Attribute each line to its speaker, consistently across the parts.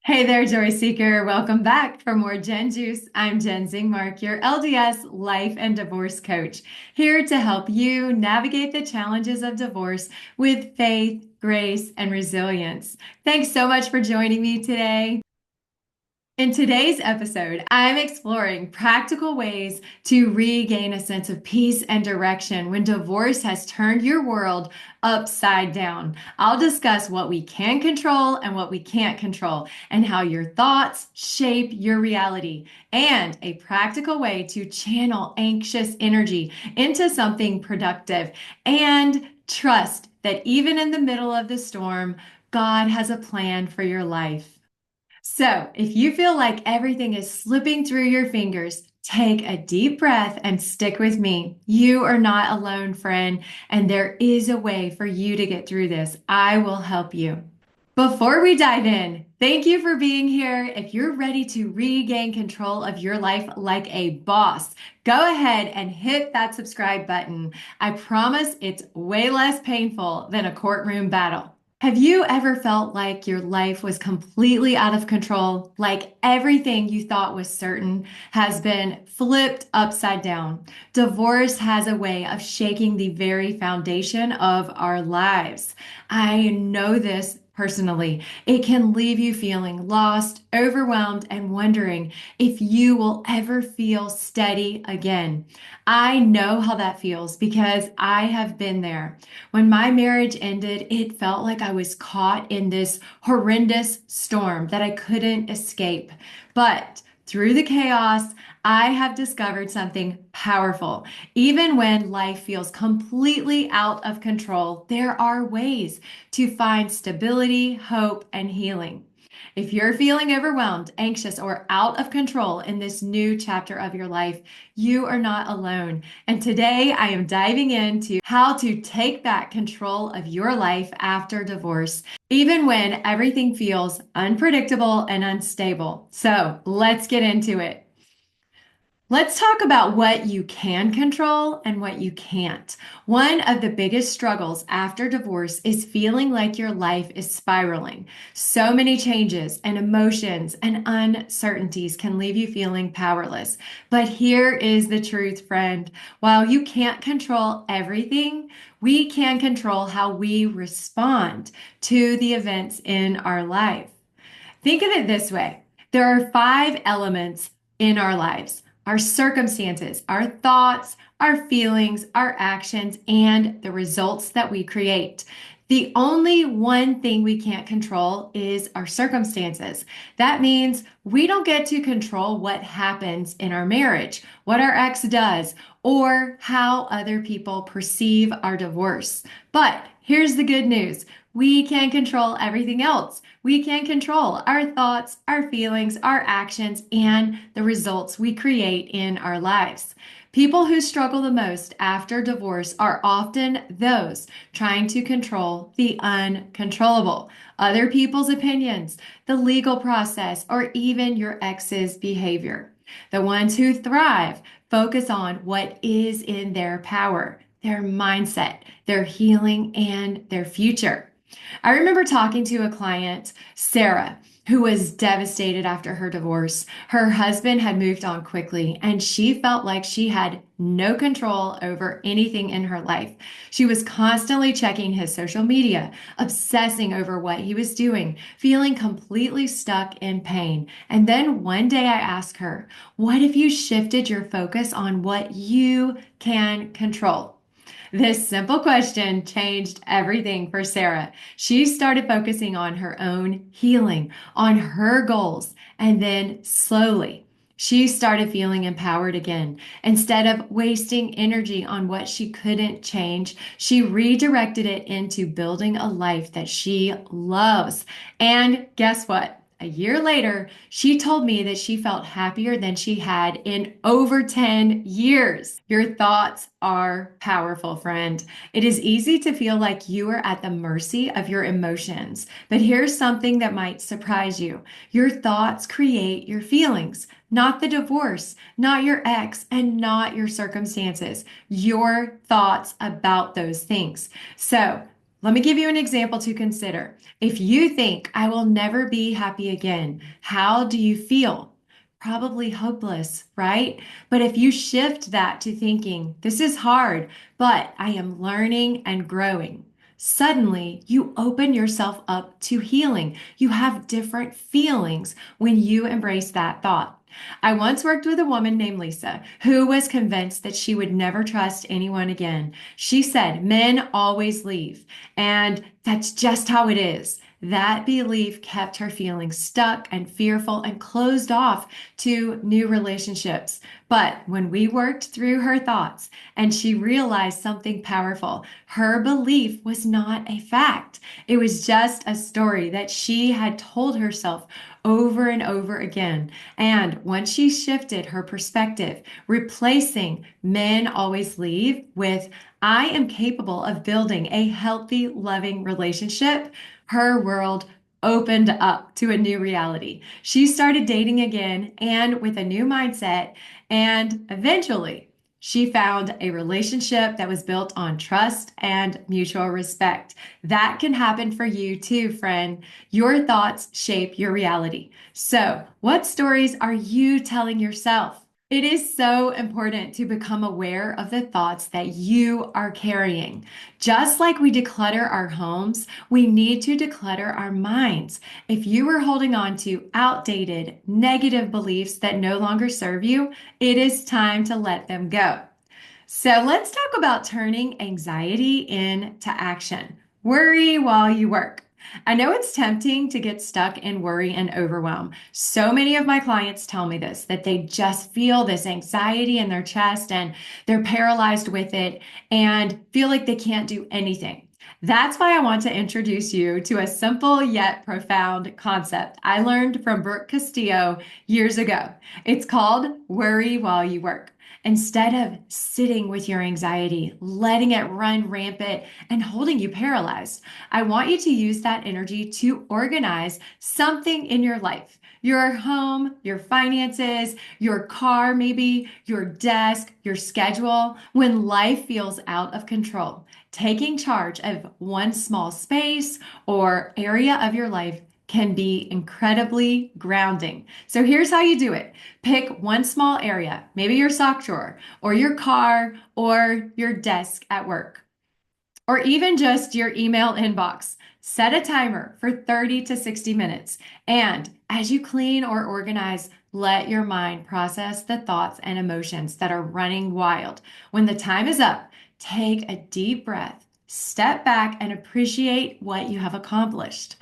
Speaker 1: Hey there, Joy Seeker. Welcome back for more Gen Juice. I'm Jen Zingmark, your LDS life and divorce coach, here to help you navigate the challenges of divorce with faith, grace, and resilience. Thanks so much for joining me today. In today's episode, I'm exploring practical ways to regain a sense of peace and direction when divorce has turned your world upside down. I'll discuss what we can control and what we can't control, and how your thoughts shape your reality, and a practical way to channel anxious energy into something productive, and trust that even in the middle of the storm, God has a plan for your life. So, if you feel like everything is slipping through your fingers, take a deep breath and stick with me. You are not alone, friend, and there is a way for you to get through this. I will help you. Before we dive in, thank you for being here. If you're ready to regain control of your life like a boss, go ahead and hit that subscribe button. I promise it's way less painful than a courtroom battle. Have you ever felt like your life was completely out of control, like everything you thought was certain has been flipped upside down? Divorce has a way of shaking the very foundation of our lives. I know this personally. It can leave you feeling lost, overwhelmed, and wondering if you will ever feel steady again. I know how that feels because I have been there. When my marriage ended, it felt like I was caught in this horrendous storm that I couldn't escape. But through the chaos, I have discovered something powerful. Even when life feels completely out of control, there are ways to find stability, hope, and healing. If you're feeling overwhelmed, anxious, or out of control in this new chapter of your life, you are not alone. And today I am diving into how to take back control of your life after divorce, even when everything feels unpredictable and unstable. So let's get into it. Let's talk about what you can control and what you can't. One of the biggest struggles after divorce is feeling like your life is spiraling. So many changes and emotions and uncertainties can leave you feeling powerless. But here is the truth, friend. While you can't control everything, we can control how we respond to the events in our life. Think of it this way. There are five elements in our lives: our circumstances, our thoughts, our feelings, our actions, and the results that we create. The only one thing we can't control is our circumstances. That means we don't get to control what happens in our marriage, what our ex does, or how other people perceive our divorce. But here's the good news. We can control everything else. We can control our thoughts, our feelings, our actions, and the results we create in our lives. People who struggle the most after divorce are often those trying to control the uncontrollable, other people's opinions, the legal process, or even your ex's behavior. The ones who thrive focus on what is in their power, their mindset, their healing, and their future. I remember talking to a client, Sarah, who was devastated after her divorce. Her husband had moved on quickly, and she felt like she had no control over anything in her life. She was constantly checking his social media, obsessing over what he was doing, feeling completely stuck in pain. And then one day I asked her, "What if you shifted your focus on what you can control?" This simple question changed everything for Sarah. She started focusing on her own healing, on her goals, and then slowly she started feeling empowered again. Instead of wasting energy on what she couldn't change, she redirected it into building a life that she loves. And guess what? A year later, she told me that she felt happier than she had in over 10 years. Your thoughts are powerful, friend. It is easy to feel like you are at the mercy of your emotions, but here's something that might surprise you. Your thoughts create your feelings, not the divorce, not your ex, and not your circumstances. Your thoughts about those things. So, Let me give you an example to consider. If you think, I will never be happy again, how do you feel? Probably hopeless, right? But if you shift that to thinking, this is hard, but I am learning and growing, suddenly you open yourself up to healing. You have different feelings when you embrace that thought. I once worked with a woman named Lisa who was convinced that she would never trust anyone again. She said, men always leave, and that's just how it is. That belief kept her feeling stuck and fearful and closed off to new relationships. But when we worked through her thoughts and she realized something powerful, her belief was not a fact. It was just a story that she had told herself over and over again. And once she shifted her perspective, replacing men always leave with I am capable of building a healthy, loving relationship, her world opened up to a new reality. She started dating again and with a new mindset, and eventually she found a relationship that was built on trust and mutual respect. That can happen for you too, friend. Your thoughts shape your reality. So, what stories are you telling yourself? It is so important to become aware of the thoughts that you are carrying. Just like we declutter our homes, we need to declutter our minds. If you are holding on to outdated, negative beliefs that no longer serve you, it is time to let them go. So let's talk about turning anxiety into action. Worry while you work. I know it's tempting to get stuck in worry and overwhelm. So many of my clients tell me this, that they just feel this anxiety in their chest and they're paralyzed with it and feel like they can't do anything. That's why I want to introduce you to a simple yet profound concept I learned from Brooke Castillo years ago. It's called worry while you work. Instead of sitting with your anxiety, letting it run rampant and holding you paralyzed, I want you to use that energy to organize something in your life. Your home, your finances, your car, maybe your desk, your schedule. When life feels out of control, taking charge of one small space or area of your life can be incredibly grounding. So here's how you do it. Pick one small area, maybe your sock drawer or your car or your desk at work, or even just your email inbox. Set a timer for 30 to 60 minutes. And as you clean or organize, let your mind process the thoughts and emotions that are running wild. When the time is up, take a deep breath, step back, and appreciate what you have accomplished.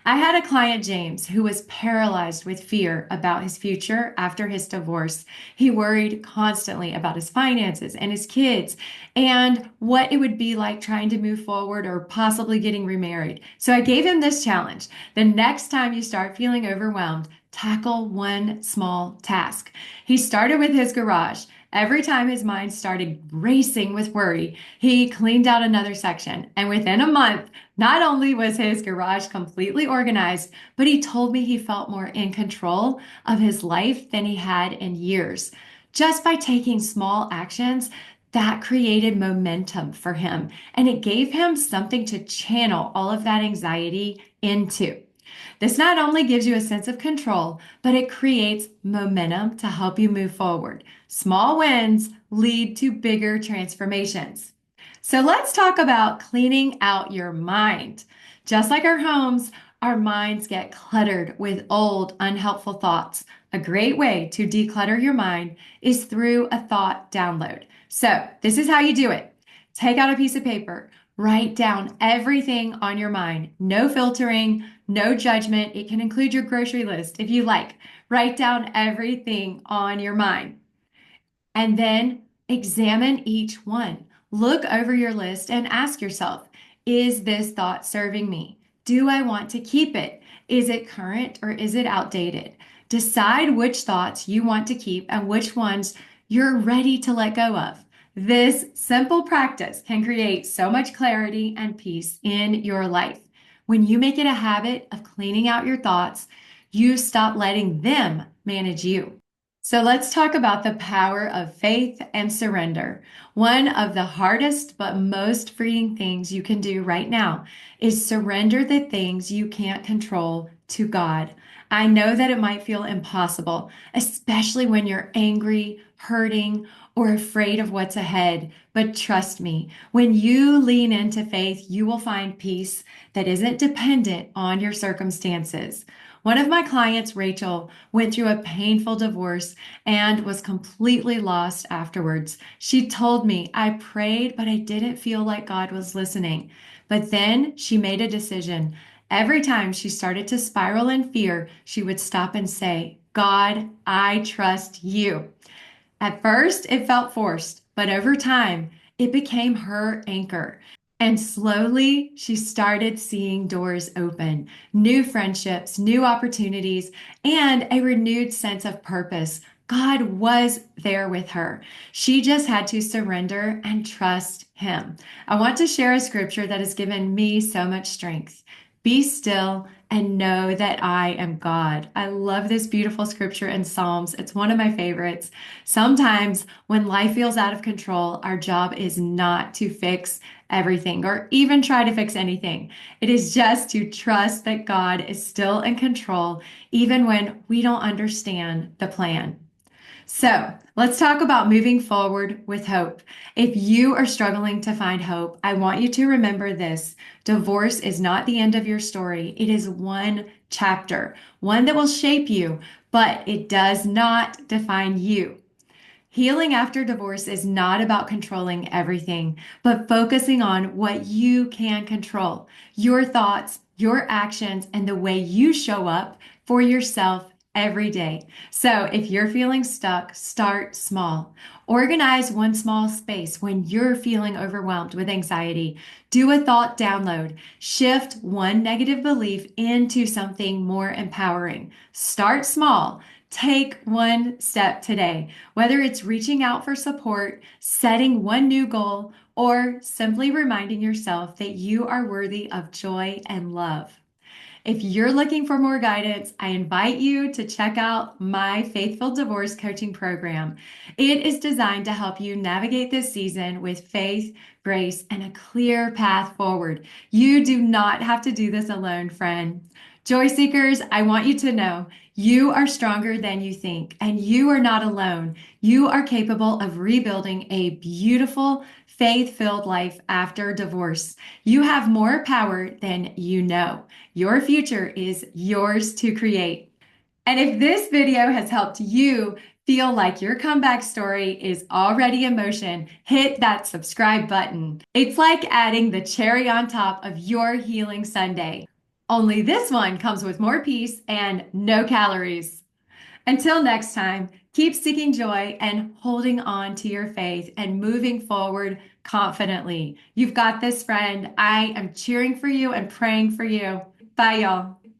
Speaker 1: I had a client, James, who was paralyzed with fear about his future after his divorce. He worried constantly about his finances and his kids and what it would be like trying to move forward or possibly getting remarried. So I gave him this challenge. The next time you start feeling overwhelmed, tackle one small task. He started with his garage. Every time his mind started racing with worry, he cleaned out another section. And within a month, not only was his garage completely organized, but he told me he felt more in control of his life than he had in years. Just by taking small actions, that created momentum for him and it gave him something to channel all of that anxiety into. This not only gives you a sense of control, but it creates momentum to help you move forward. Small wins lead to bigger transformations. So let's talk about cleaning out your mind. Just like our homes, our minds get cluttered with old, unhelpful thoughts. A great way to declutter your mind is through a thought download. So this is how you do it. Take out a piece of paper, write down everything on your mind. No filtering, no judgment. It can include your grocery list if you like. Write down everything on your mind and then examine each one. Look over your list and ask yourself, is this thought serving me? Do I want to keep it? Is it current or is it outdated? Decide which thoughts you want to keep and which ones you're ready to let go of. This simple practice can create so much clarity and peace in your life. When you make it a habit of cleaning out your thoughts, you stop letting them manage you. So let's talk about the power of faith and surrender. One of the hardest but most freeing things you can do right now is surrender the things you can't control to God. I know that it might feel impossible, especially when you're angry, hurting, or afraid of what's ahead. But trust me, when you lean into faith, you will find peace that isn't dependent on your circumstances. One of my clients, Rachel, went through a painful divorce and was completely lost afterwards. She told me, I prayed, but I didn't feel like God was listening. But then she made a decision. Every time she started to spiral in fear, she would stop and say, God, I trust you. At first, it felt forced, but over time, it became her anchor. And slowly, she started seeing doors open, new friendships, new opportunities, and a renewed sense of purpose. God was there with her. She just had to surrender and trust Him. I want to share a scripture that has given me so much strength. Be still and know that I am God. I love this beautiful scripture in Psalms. It's one of my favorites. Sometimes when life feels out of control, our job is not to fix everything or even try to fix anything. It is just to trust that God is still in control, even when we don't understand the plan. So let's talk about moving forward with hope. If you are struggling to find hope, I want you to remember this. Divorce is not the end of your story. It is one chapter, one that will shape you, but it does not define you. Healing after divorce is not about controlling everything, but focusing on what you can control, your thoughts, your actions, and the way you show up for yourself every day. So if you're feeling stuck, start small. Organize one small space when you're feeling overwhelmed with anxiety. Do a thought download. Shift one negative belief into something more empowering. Start small. Take one step today, whether it's reaching out for support, setting one new goal, or simply reminding yourself that you are worthy of joy and love. If you're looking for more guidance, I invite you to check out my Faithful Divorce Coaching Program. It is designed to help you navigate this season with faith, grace, and a clear path forward. You do not have to do this alone, friend. Joy seekers, I want you to know you are stronger than you think, and you are not alone. You are capable of rebuilding a beautiful, faith-filled life after divorce. You have more power than you know. Your future is yours to create. And if this video has helped you feel like your comeback story is already in motion, hit that subscribe button. It's like adding the cherry on top of your healing Sunday. Only this one comes with more peace and no calories. Until next time, keep seeking joy and holding on to your faith and moving forward confidently. You've got this, friend. I am cheering for you and praying for you. Bye, y'all.